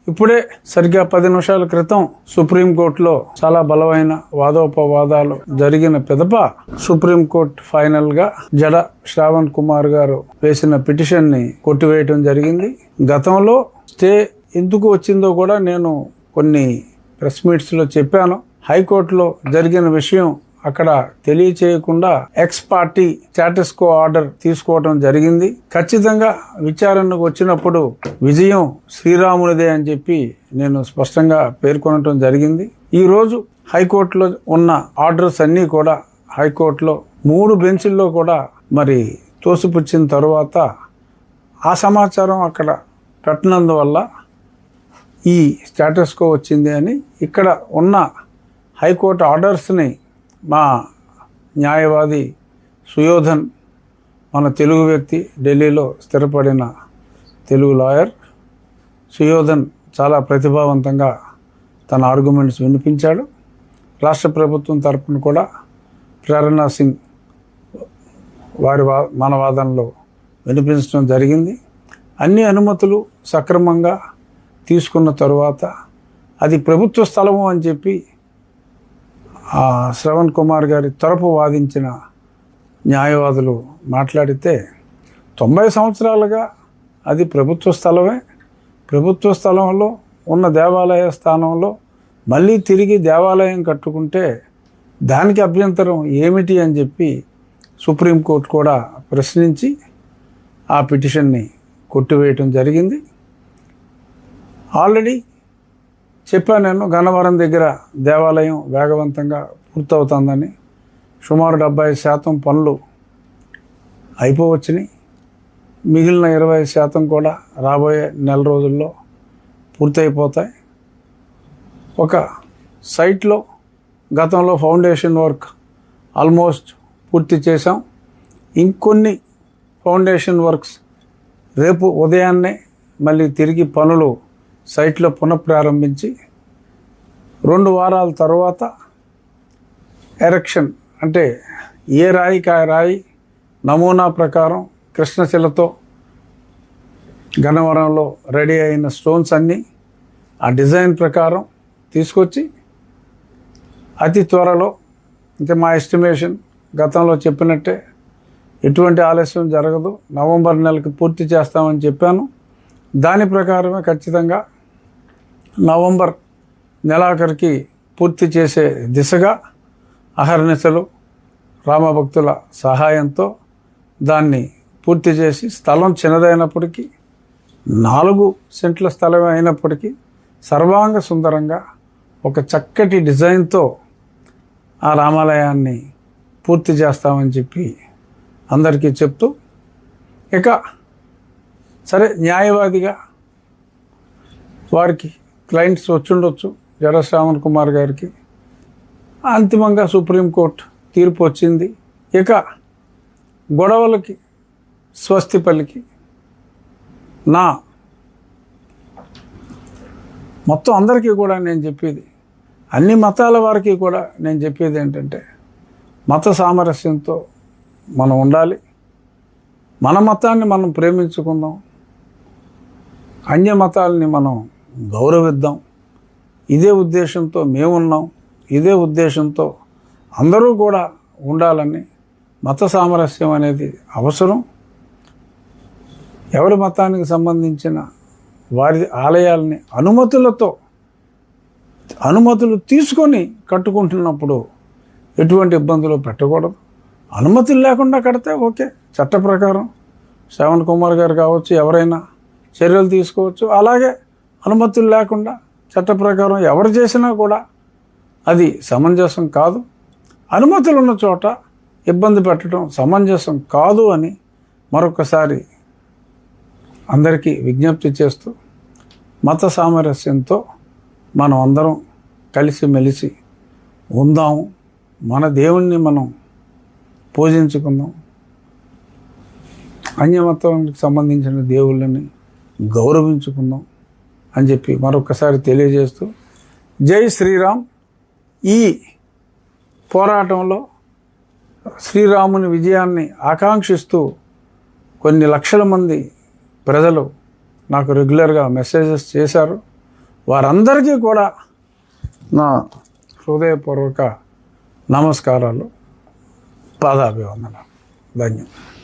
ఇప్పుడే సరిగ్గా 10 నిమిషాల క్రితం సుప్రీంకోర్టులో చాలా బలమైన వాదోపవాదాలు జరిగిన పిదప సుప్రీంకోర్టు ఫైనల్ గా జడ శ్రావణ్ కుమార్ గారు వేసిన పిటిషన్ ని కొట్టివేయటం జరిగింది. గతంలో స్టే ఎందుకు వచ్చిందో కూడా నేను కొన్ని ప్రెస్ మీట్స్ లో చెప్పాను. హైకోర్టులో జరిగిన విషయం అక్కడ తెలియచేయకుండా ex parte status quo order తీసుకోవడం జరిగింది. ఖచ్చితంగా విచారణకు వచ్చినప్పుడు విజయం శ్రీరామునిదే అని చెప్పి నేను స్పష్టంగా పేర్కొనడం జరిగింది. ఈ రోజు హైకోర్టులో ఉన్న ఆర్డర్స్ అన్నీ కూడా హైకోర్టులో 3 బెంచ్ల్లో కూడా మరి తోసిపుచ్చిన తరువాత ఆ సమాచారం అక్కడ పెట్టినందువల్ల ఈ స్టేటస్ కో వచ్చింది అని ఇక్కడ ఉన్న హైకోర్టు ఆర్డర్స్ని మా న్యాయవాది సుయోధన్, మన తెలుగు వ్యక్తి, ఢిల్లీలో స్థిరపడిన తెలుగు లాయర్ సుయోధన్ చాలా ప్రతిభావంతంగా తన ఆర్గ్యుమెంట్స్ వినిపించాడు. రాష్ట్ర ప్రభుత్వం తరపున కూడా ప్రేరణా సింగ్ మన వాదనలో వినిపించడం జరిగింది. అన్ని అనుమతులు సక్రమంగా తీసుకున్న తరువాత అది ప్రభుత్వ స్థలము అని చెప్పి శ్రవణ్ కుమార్ గారి తరపు వాదించిన న్యాయవాదులు మాట్లాడితే 90 సంవత్సరాలుగా అది ప్రభుత్వ స్థలమే. ప్రభుత్వ స్థలంలో ఉన్న దేవాలయ స్థానంలో మళ్ళీ తిరిగి దేవాలయం కట్టుకుంటే దానికి అభ్యంతరం ఏమిటి అని చెప్పి సుప్రీంకోర్టు కూడా ప్రశ్నించి ఆ పిటిషన్ని కొట్టివేయటం జరిగింది. ఆల్రెడీ చెప్పాను నేను, గన్నవరం దగ్గర దేవాలయం వేగవంతంగా పూర్తవుతుందని. సుమారు 70% పనులు అయిపోవచ్చుని. మిగిలిన 20% కూడా రాబోయే నెల రోజుల్లో పూర్తయిపోతాయి. ఒక సైట్లో గతంలో ఫౌండేషన్ వర్క్ ఆల్మోస్ట్ పూర్తి చేశాం. ఇంకొన్ని ఫౌండేషన్ వర్క్స్ రేపు ఉదయాన్నే మళ్ళీ తిరిగి పనులు సైట్లో పునఃప్రారంభించి 2 వారాల తర్వాత ఎరెక్షన్, అంటే ఏ రాయికి ఆ రాయి నమూనా ప్రకారం కృష్ణశిలతో గన్నవరంలో రెడీ అయిన స్టోన్స్ అన్నీ ఆ డిజైన్ ప్రకారం తీసుకొచ్చి అతి త్వరలో, అంటే మా ఎస్టిమేషన్ గతంలో చెప్పినట్టే ఎటువంటి ఆలస్యం జరగదు, నవంబర్ నెలకి పూర్తి చేస్తామని చెప్పాను. దాని ప్రకారమే ఖచ్చితంగా నవంబర్ నెలాఖరికి పూర్తి చేసే దిశగా అహర్నిశలు రామభక్తుల సహాయంతో దాన్ని పూర్తి చేసి, స్థలం చిన్నదైనప్పటికీ 4 సెంట్ల స్థలమే అయినప్పటికీ సర్వాంగ సుందరంగా ఒక చక్కటి డిజైన్తో ఆ రామాలయాన్ని పూర్తి చేస్తామని చెప్పి అందరికీ చెప్తూ, ఇక సరే న్యాయవాదిగా వారికి క్లయింట్స్ వచ్చుండొచ్చు జడ శ్రావణ్ కుమార్ గారికి. అంతిమంగా సుప్రీంకోర్టు తీర్పు వచ్చింది. ఇక గొడవలకి స్వస్తి పలికి నా మొత్తం అందరికీ కూడా నేను చెప్పేది, అన్ని మతాల వారికి కూడా నేను చెప్పేది ఏంటంటే, మత సామరస్యంతో మనం ఉండాలి. మన మతాన్ని మనం ప్రేమించుకుందాం, అన్య మతాలని మనం గౌరవిద్దాం. ఇదే ఉద్దేశంతో మేమున్నాం, ఇదే ఉద్దేశంతో అందరూ కూడా ఉండాలని. మత సామరస్యం అనేది అవసరం. ఎవరి మతానికి సంబంధించిన వారి ఆలయాల్ని అనుమతులు తీసుకొని కట్టుకుంటున్నప్పుడు ఎటువంటి ఇబ్బందులు పెట్టకూడదు. అనుమతులు లేకుండా కడితే ఓకే, చట్ట ప్రకారం శ్రవణ్ కుమార్ గారు కావచ్చు, ఎవరైనా చర్యలు తీసుకోవచ్చు. అలాగే అనుమతులు లేకుండా చట్ట ప్రకారం ఎవరు చేసినా కూడా అది సమంజసం కాదు. అనుమతులు ఉన్న చోట ఇబ్బంది పెట్టడం సమంజసం కాదు అని మరొకసారి అందరికీ విజ్ఞప్తి చేస్తూ, మత సామరస్యంతో మనం అందరం కలిసిమెలిసి ఉందాము, మన దేవుణ్ణి మనం పూజించుకుందాం, అన్యమతానికి సంబంధించిన దేవుళ్ళని గౌరవించుకుందాం అని చెప్పి మరొకసారి తెలియజేస్తూ, జై శ్రీరామ్. ఈ పోరాటంలో శ్రీరాముని విజయాన్ని ఆకాంక్షిస్తూ కొన్ని లక్షల మంది ప్రజలు నాకు రెగ్యులర్గా మెసేజెస్ చేశారు. వారందరికీ కూడా నా హృదయపూర్వక నమస్కారాలు, పాదాభివందనాలు. ధన్యవాదాలు.